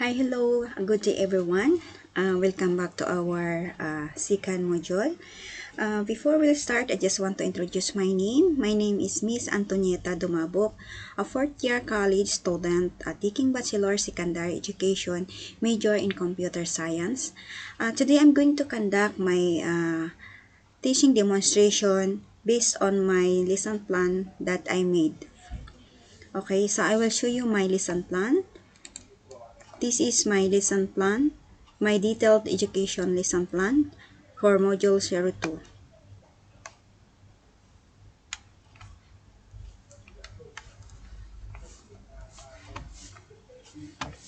Hi, hello, good day everyone. Welcome back to our second module. Before we start, I just want to introduce my name. My name is Miss Antonieta Dumabok, a fourth-year college student taking Bachelor Secondary Education, major in Computer Science. Today, I'm going to conduct my teaching demonstration based on my lesson plan that I made. Okay, so I will show you my lesson plan. This is my lesson plan, my detailed education lesson plan for Module 02.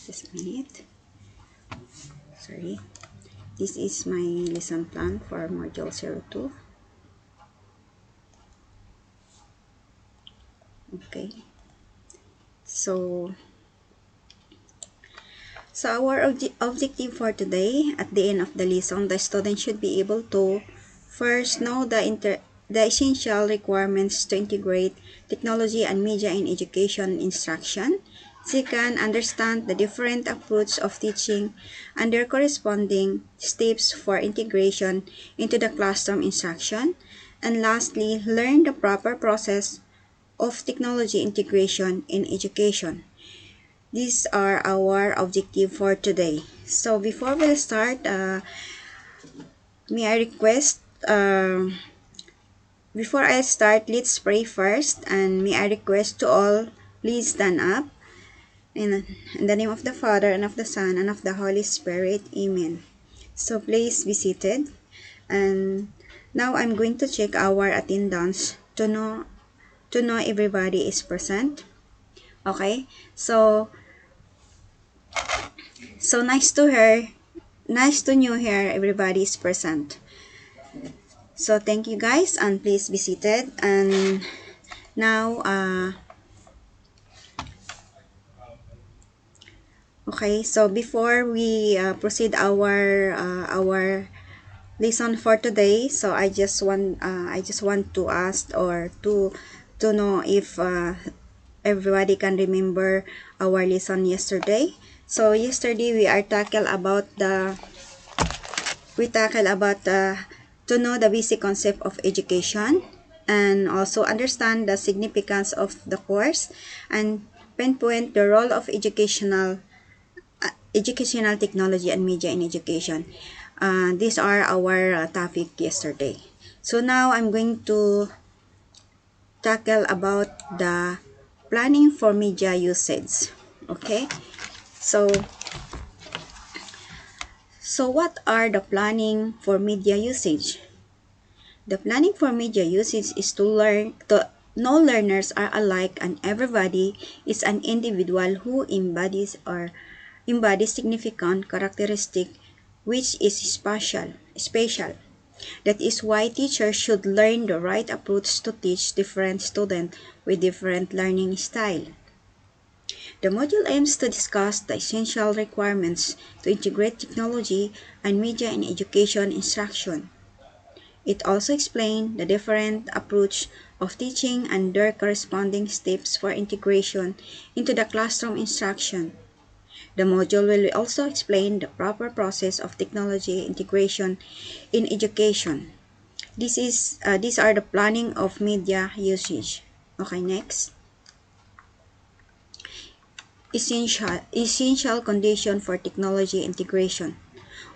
Just a minute. Sorry. This is my lesson plan for Module 02. Okay. So our objective for today, at the end of the lesson, the student should be able to first know the essential requirements to integrate technology and media in education instruction. Second, understand the different approaches of teaching and their corresponding steps for integration into the classroom instruction. And lastly, learn the proper process of technology integration in education. These are our objective for today. So before we start, may I request, before I start, let's pray first. And may I request to all, please stand up. In the name of the Father, and of the Son, and of the Holy Spirit. Amen. So please be seated. And now I'm going to check our attendance to know everybody is present. Okay? So nice to know here everybody is present. So thank you guys, and please be seated. And now okay, so before we proceed our lesson for today, so I just want to ask or to know if everybody can remember our lesson yesterday. So yesterday we tackled about to know the basic concept of education, and also understand the significance of the course, and pinpoint the role of educational technology and media in education. These are our topic yesterday. So now I'm going to tackle about the planning for media usage. Okay, so what are the planning for media usage? The planning for media usage is to learn to no learners are alike, and everybody is an individual who embodies significant characteristic which is special. That is why teachers should learn the right approach to teach different students with different learning style. The module aims to discuss the essential requirements to integrate technology and media in education instruction. It also explains the different approach of teaching and their corresponding steps for integration into the classroom instruction. The module will also explain the proper process of technology integration in education. These are the planning of media usage. Okay, next. Essential condition for technology integration.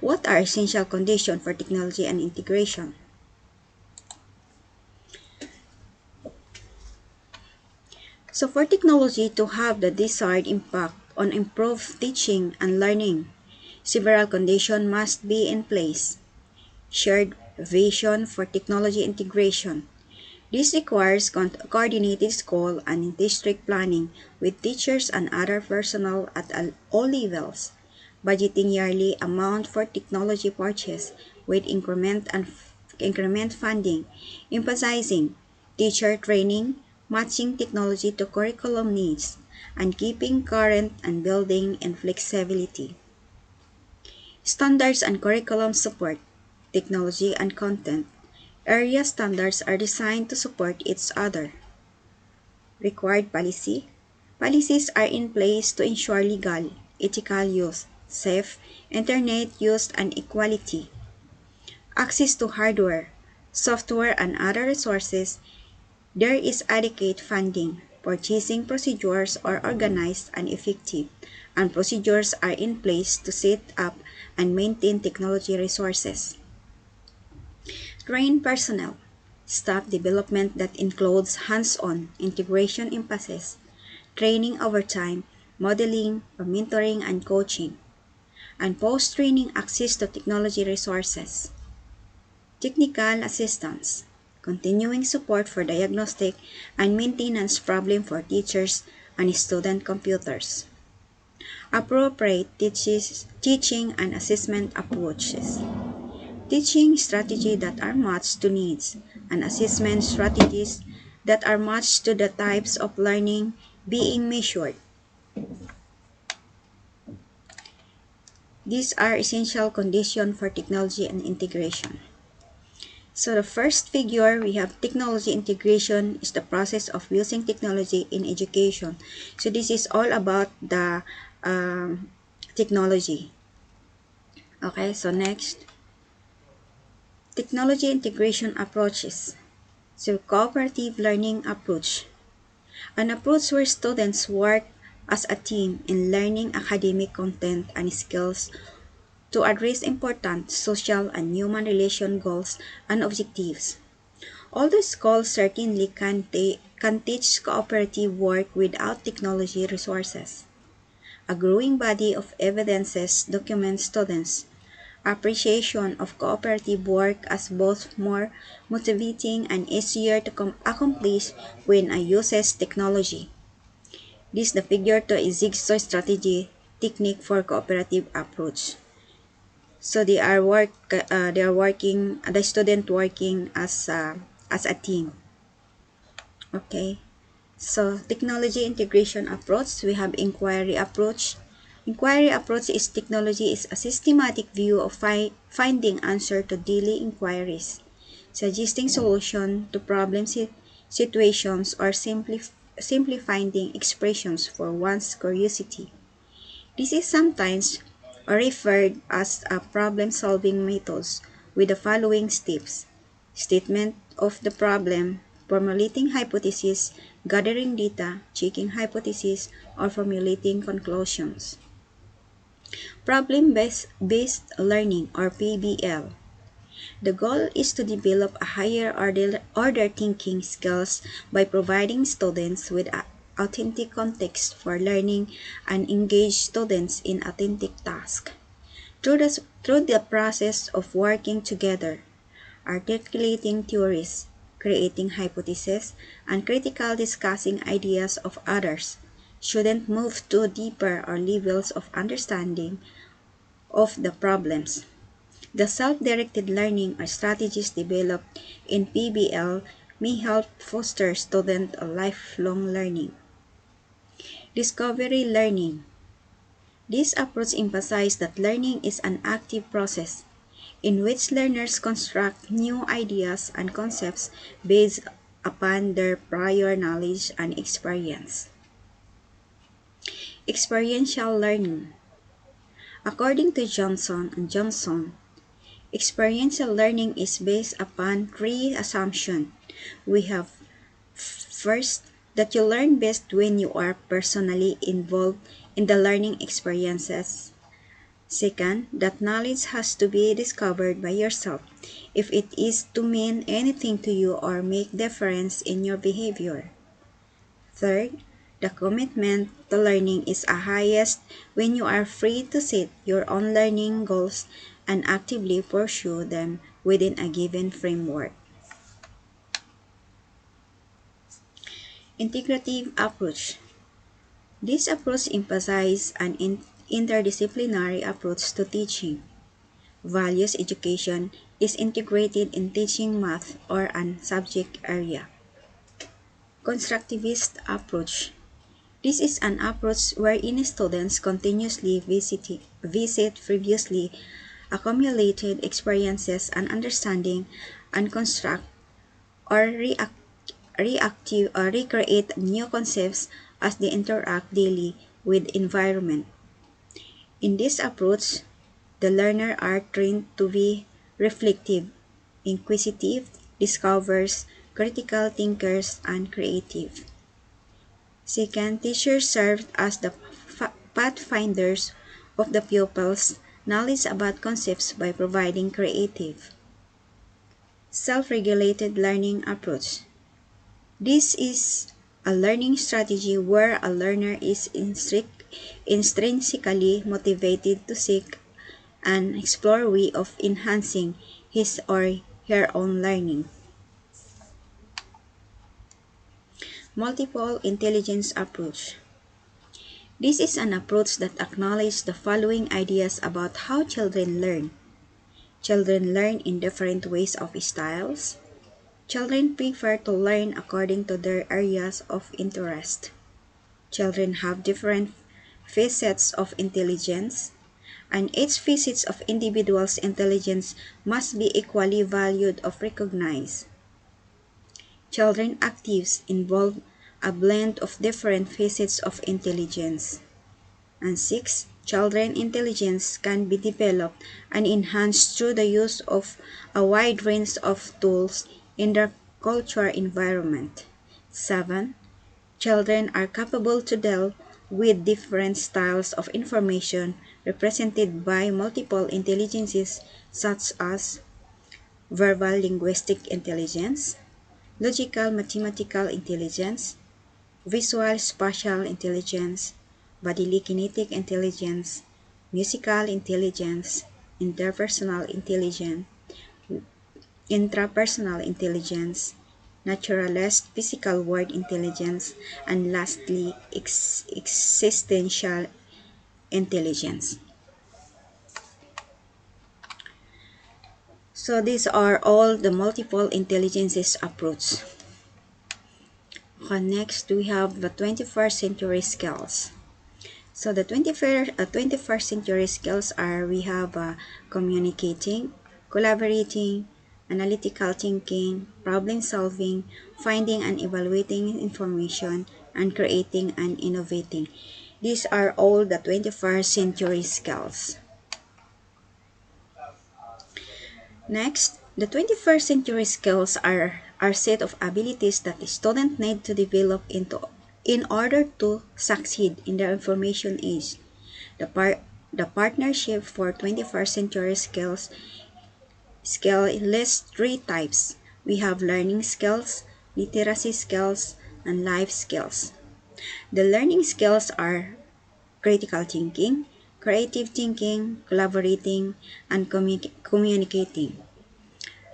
What are essential conditions for technology and integration? So for technology to have the desired impact on improved teaching and learning, several conditions must be in place. Shared vision for technology integration. This requires coordinated school and district planning with teachers and other personnel at all levels. Budgeting yearly amount for technology purchase with increment funding, emphasizing teacher training, matching technology to curriculum needs, and keeping current and building in flexibility. Standards and curriculum support, technology and content. Area standards are designed to support each other. Required policy. Policies are in place to ensure ethical use, safe internet use and equality, access to hardware, software and other resources. There is adequate funding, purchasing procedures are organized and effective, and procedures are in place to set up and maintain technology resources. Train personnel, staff development that includes hands-on integration emphasis, training over time, modeling, mentoring and coaching, and post-training access to technology resources. Technical assistance, continuing support for diagnostic and maintenance problem for teachers and student computers. Appropriate teaching and assessment approaches. Teaching strategies that are matched to needs and assessment strategies that are matched to the types of learning being measured. These are essential conditions for technology and integration. So the first figure, we have technology integration is the process of using technology in education. So this is all about the technology. Okay, so next, technology integration approaches. So cooperative learning approach. An approach where students work as a team in learning academic content and skills to address important social and human relation goals and objectives. Although schools certainly can teach cooperative work without technology resources, a growing body of evidences documents students' appreciation of cooperative work as both more motivating and easier to accomplish when it uses technology. This is the figure to a zigzag strategy technique for cooperative approach. So they are working the student working as a team. Okay. So technology integration approach, we have inquiry approach. Inquiry approach is technology is a systematic view of finding answer to daily inquiries, suggesting solution to problem situations or simply finding expressions for one's curiosity. This is sometimes referred as a problem-solving methods with the following steps: statement of the problem, formulating hypothesis, gathering data, checking hypothesis, or formulating conclusions. Problem-based learning or PBL. The goal is to develop a higher order thinking skills by providing students with authentic context for learning and engage students in authentic tasks. Through the process of working together, articulating theories, creating hypotheses, and critical discussing ideas of others, students move to deeper or levels of understanding of the problems. The self-directed learning or strategies developed in PBL may help foster student lifelong learning. Discovery learning. This approach emphasizes that learning is an active process in which learners construct new ideas and concepts based upon their prior knowledge and experience. Experiential learning. According to Johnson and Johnson, experiential learning is based upon three assumptions. We have first, that you learn best when you are personally involved in the learning experiences. Second, that knowledge has to be discovered by yourself if it is to mean anything to you or make difference in your behavior. Third, the commitment to learning is highest when you are free to set your own learning goals and actively pursue them within a given framework. Integrative approach. This approach emphasizes an interdisciplinary approach to teaching. Values education is integrated in teaching math or an subject area. Constructivist approach. This is an approach wherein students continuously visit previously accumulated experiences and understanding and construct or recreate new concepts as they interact daily with environment. In this approach, the learner are trained to be reflective, inquisitive, discoverers, critical thinkers, and creative. Second, teachers serve as the pathfinders of the pupils' knowledge about concepts by providing creative, self-regulated learning approach. This is a learning strategy where a learner is intrinsically motivated to seek and explore way of enhancing his or her own learning. Multiple intelligence approach. This is an approach that acknowledges the following ideas about how children learn. Children learn in different ways of styles. Children prefer to learn according to their areas of interest. Children have different facets of intelligence, and each facet of individual's intelligence must be equally valued or recognized. Children actives involve a blend of different facets of intelligence. And 6. Children intelligence can be developed and enhanced through the use of a wide range of tools in their cultural environment. 7. Children are capable to deal with different styles of information represented by multiple intelligences such as verbal linguistic intelligence, logical mathematical intelligence, visual spatial intelligence, bodily kinetic intelligence, musical intelligence, interpersonal intelligence, intrapersonal intelligence, naturalist physical word intelligence, and lastly, existential intelligence. So these are all the multiple intelligences approach. Okay, next we have the 21st century skills. So the 21st century skills are we have communicating, collaborating, analytical thinking, problem solving, finding and evaluating information, and creating and innovating. These are all the 21st century skills. Next, the 21st century skills are a set of abilities that the student need to develop in order to succeed in the information age. The partnership for 21st century skill lists three types. We have learning skills, literacy skills, and life skills. The learning skills are critical thinking, creative thinking, collaborating, and communicating.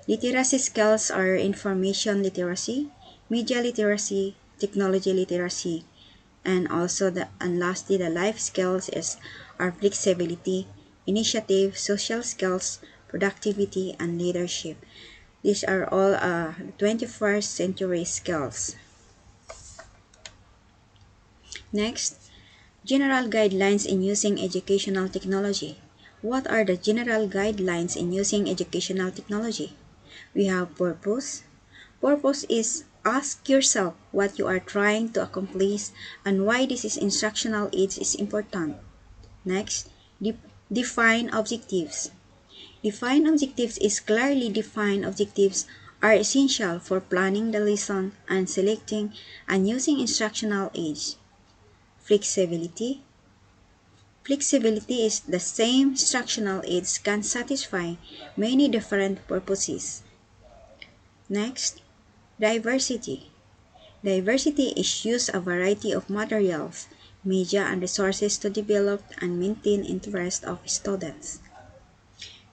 Literacy skills are information literacy, media literacy, technology literacy, and lastly the life skills are flexibility, initiative, social skills, productivity, and leadership. These are all 21st century skills. Next, general guidelines in using educational technology. What are the general guidelines in using educational technology? We have purpose. Purpose is ask yourself what you are trying to accomplish and why this is instructional aids is important. Next, define objectives. Define objectives is clearly defined objectives are essential for planning the lesson and selecting and using instructional aids. Flexibility. Flexibility is the same instructional aids can satisfy many different purposes. Next, diversity. Diversity is use a variety of materials, media, and resources to develop and maintain interest of students.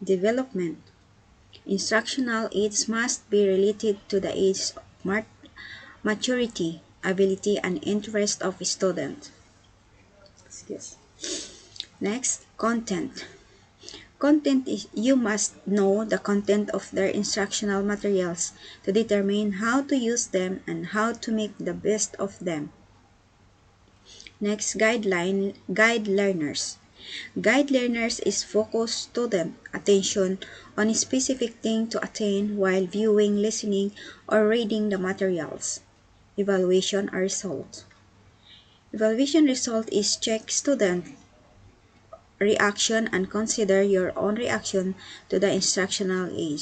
Development. Instructional aids must be related to the age, maturity, ability, and interest of students. Next, content. Content is you must know the content of their instructional materials to determine how to use them and how to make the best of them. Next, guide learners. Guide learners is focus student attention on a specific thing to attain while viewing, listening, or reading the materials. Evaluation or result. Evaluation result is check student reaction and consider your own reaction to the instructional aid.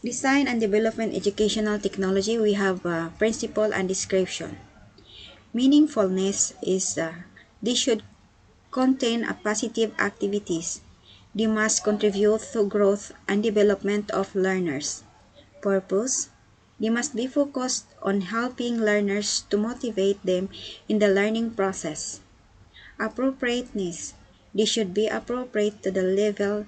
Design and development educational technology, we have principle and description. Meaningfulness is they should contain a positive activities. They must contribute to growth and development of learners. Purpose, they must be focused on helping learners to motivate them in the learning process. Appropriateness, they should be appropriate to the level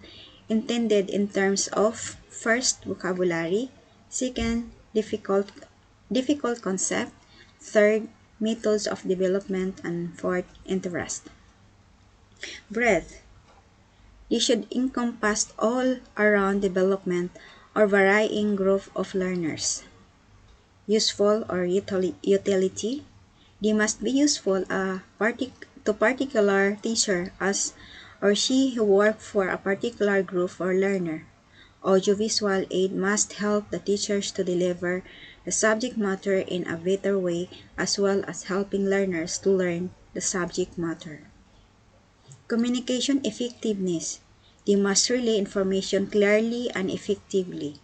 intended in terms of first, vocabulary, second, difficult concept, third, methods of development, and fourth, interest. Breadth, they should encompass all around development or varying group of learners. Useful or utility, they must be useful to particular teacher as or she who work for a particular group or learner. Audiovisual aid must help the teachers to deliver the subject matter in a better way as well as helping learners to learn the subject matter. Communication effectiveness. They must relay information clearly and effectively.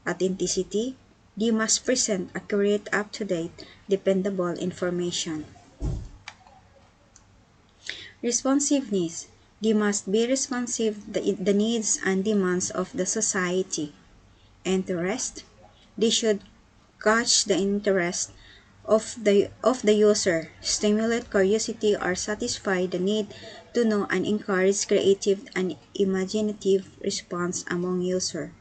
Authenticity. They must present accurate, up-to-date, dependable information. Responsiveness. They must be responsive to the needs and demands of the society. Interest. They should catch the interest of the user, stimulate curiosity or satisfy the need to know and encourage creative and imaginative response among users.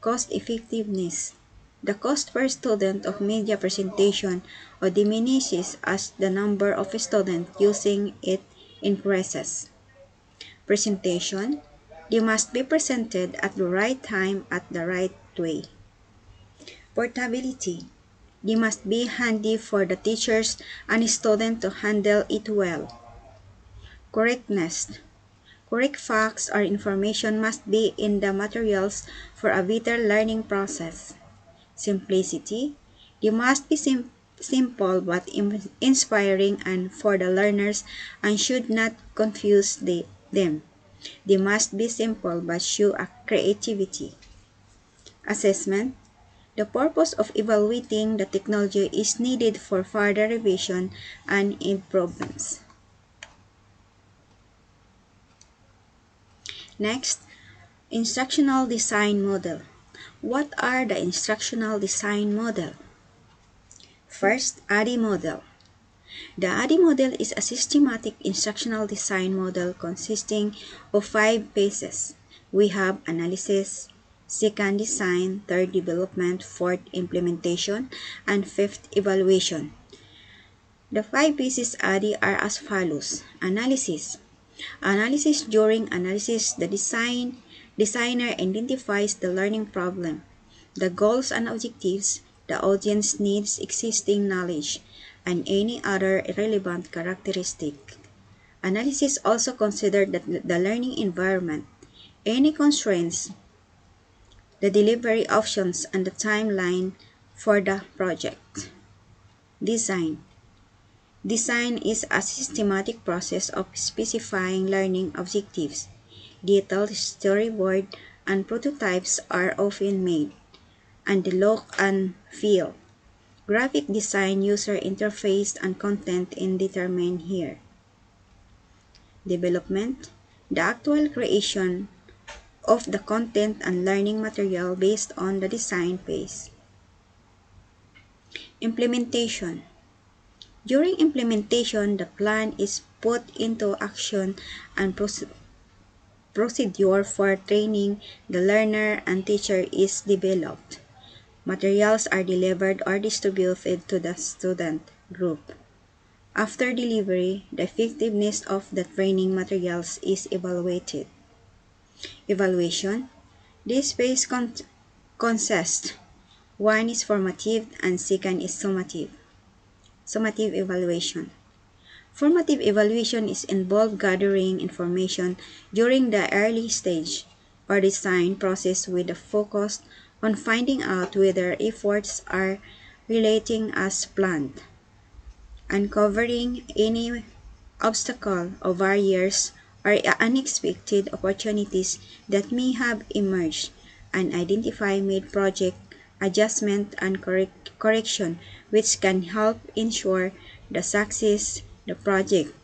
Cost effectiveness. The cost per student of media presentation or diminishes as the number of students using it increases. Presentation. They must be presented at the right time at the right way. Portability. They must be handy for the teachers and students to handle it well. Correctness. Correct facts or information must be in the materials for a better learning process. Simplicity. They must be simple but inspiring and for the learners and should not confuse them. They must be simple but show a creativity. Assessment. The purpose of evaluating the technology is needed for further revision and improvements. Next, instructional design model. What are the instructional design model? First, ADDIE model. The ADDIE model is a systematic instructional design model consisting of 5 phases. We have analysis, second design, third development, fourth implementation, and fifth evaluation. The 5 phases ADDIE are as follows. Analysis. Analysis. During analysis, the designer identifies the learning problem, the goals and objectives, the audience needs, existing knowledge, and any other relevant characteristic. Analysis also considers the learning environment, any constraints, the delivery options, and the timeline for the project. Design. Design is a systematic process of specifying learning objectives. Detailed storyboard and prototypes are often made, and the look and feel. Graphic design, user interface, and content is determined here. Development. The actual creation of the content and learning material based on the design phase. Implementation. During implementation, the plan is put into action and procedure for training the learner and teacher is developed. Materials are delivered or distributed to the student group. After delivery, the effectiveness of the training materials is evaluated. Evaluation. This phase consists: 1 is formative and second is summative. Summative evaluation. Formative evaluation is involved gathering information during the early stage or design process with a focus on finding out whether efforts are relating as planned. uncovering any obstacle or barriers or unexpected opportunities that may have emerged, and identify mid-project adjustment and correction which can help ensure the success the project.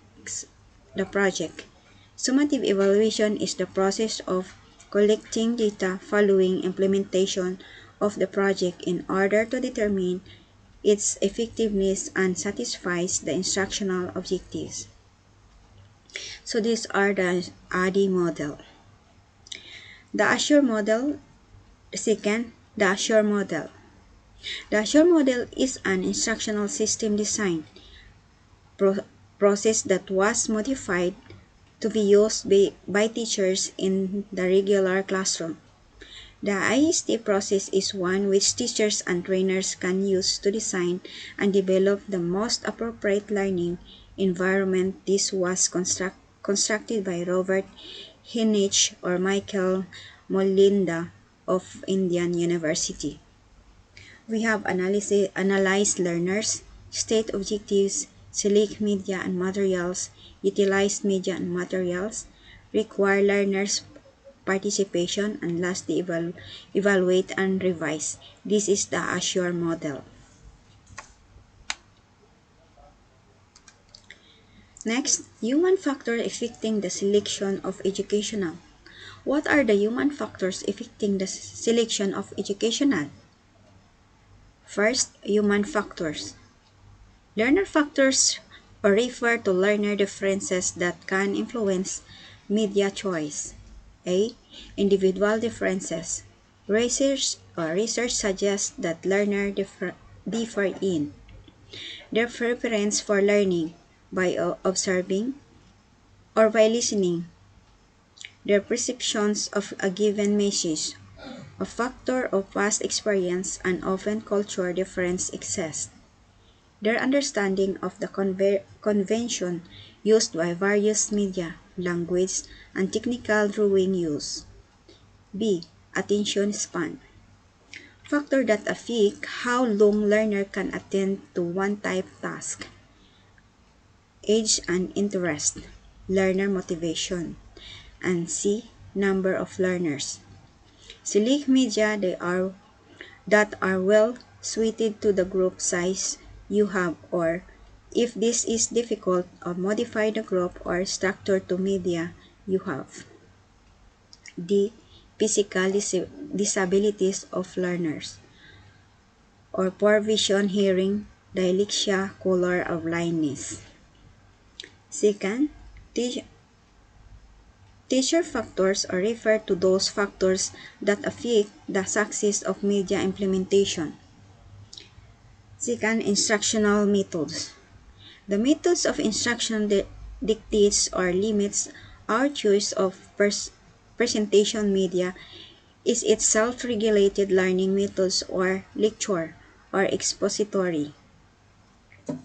Summative evaluation is the process of collecting data following implementation of the project in order to determine its effectiveness and satisfies the instructional objectives. So these are the ADDIE model. The Azure model, second, the Azure model. The Azure model is an instructional system design process that was modified to be used by teachers in the regular classroom. The IST process is one which teachers and trainers can use to design and develop the most appropriate learning environment. This was constructed by Robert Hinich or Michael Molinda of Indiana University. We have analyzed learners, state objectives, select media and materials, utilized media and materials, require learners' participation, and lastly evaluate and revise. This is the Azure model. Next, human factors affecting the selection of educational. What are the human factors affecting the selection of educational? First, human factors. Learner factors refer to learner differences that can influence media choice. A. Individual differences. Research suggests that learners differ in their preference for learning by observing or by listening, their perceptions of a given message, a factor of past experience, and often cultural difference exists. Their understanding of the convention used by various media, language, and technical drawing use. B. Attention span. Factors that affect how long learner can attend to one type task. Age and interest, learner motivation, and C. Number of learners. Select media that are well suited to the group size you have, or if this is difficult, modify the group or structure to media you have. D. Physical disabilities of learners, or poor vision, hearing, dyslexia, color, or blindness. Second, teacher factors are refer to those factors that affect the success of media implementation. Second, instructional methods. The methods of instruction dictates or limits our choice of presentation media. Is it self-regulated learning methods or lecture or expository?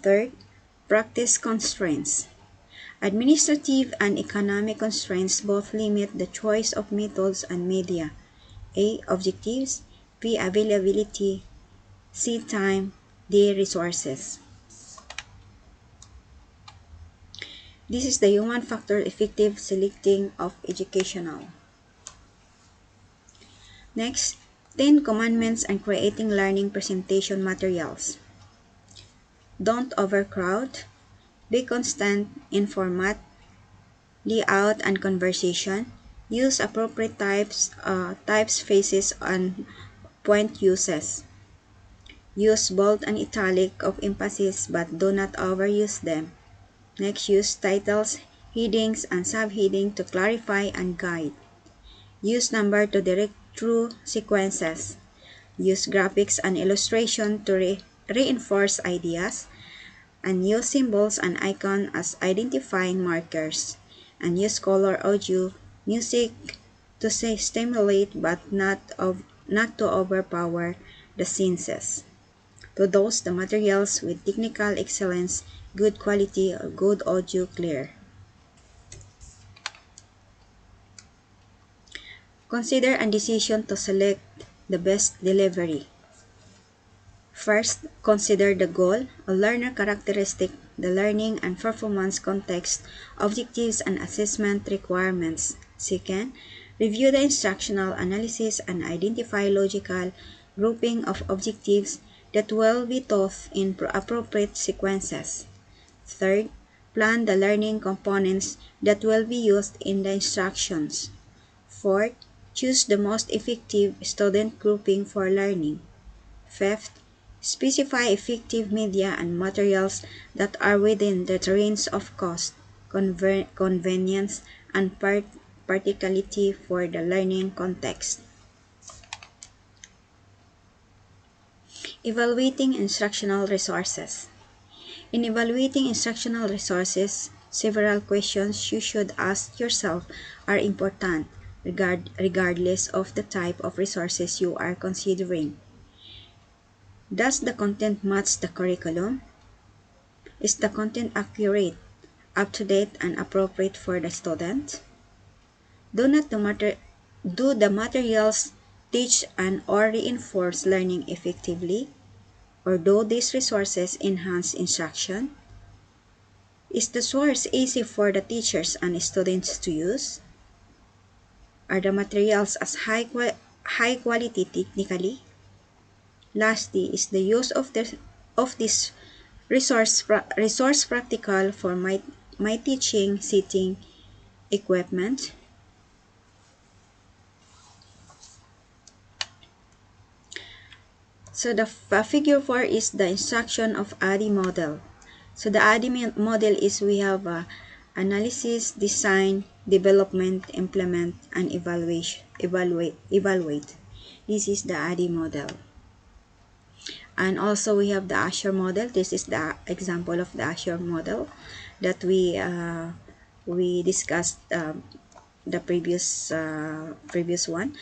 Third, practice constraints. Administrative and economic constraints both limit the choice of methods and media. A. Objectives. B. Availability. C. Time. D. Resources. This is the human factor effective selecting of educational. Next, 10 commandments and creating learning presentation materials. Don't overcrowd. Be constant in format, layout, and conversation. Use appropriate types, phrases, and point uses. Use bold and italic of emphasis but do not overuse them. Next, use titles, headings, and subheading to clarify and guide. Use number to direct through sequences. Use graphics and illustration to reinforce ideas. And use symbols and icons as identifying markers. And use color, audio, music to stimulate but not to overpower the senses. To dose the materials with technical excellence, good quality, or good audio clear. Consider a decision to select the best delivery. First, consider the goal, a learner characteristic the learning and performance context, objectives and assessment requirements. Second, review the instructional analysis and identify logical grouping of objectives that will be taught in appropriate sequences. Third, plan the learning components that will be used in the instructions. Fourth, choose the most effective student grouping for learning. Fifth, specify effective media and materials that are within the range of cost, convenience, and practicality for the learning context. Evaluating instructional resources. In evaluating instructional resources, several questions you should ask yourself are important, regardless of the type of resources you are considering. Does the content match the curriculum? Is the content accurate, up-to-date, and appropriate for the student? Do the materials teach and or reinforce learning effectively? Or do these resources enhance instruction? Is the source easy for the teachers and students to use? Are the materials as high quality technically? Lastly, is the use of this resource practical for my teaching setting equipment? So the figure 4 is the instruction of ADDIE model. So the ADDIE model is we have analysis, design, development, implement, and evaluate. This is the ADDIE model. And also we have the Azure model. This is the example of the Azure model that we discussed the previous one.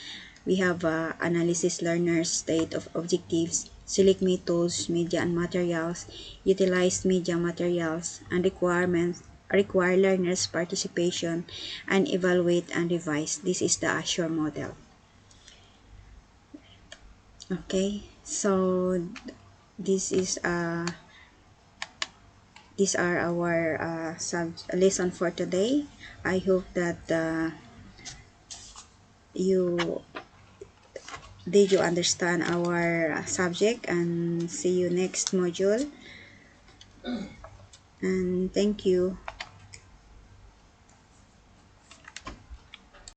We have analysis, learners, state of objectives, select methods, media and materials, utilize media materials, and require learners participation, and evaluate and revise. This is the Azure model. Okay, so this is these are our lesson for today. I hope that you understand our subject, and see you next module, and thank you.